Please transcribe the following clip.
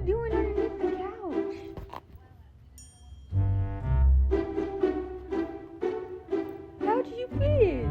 doing underneath the couch? How did you feed it?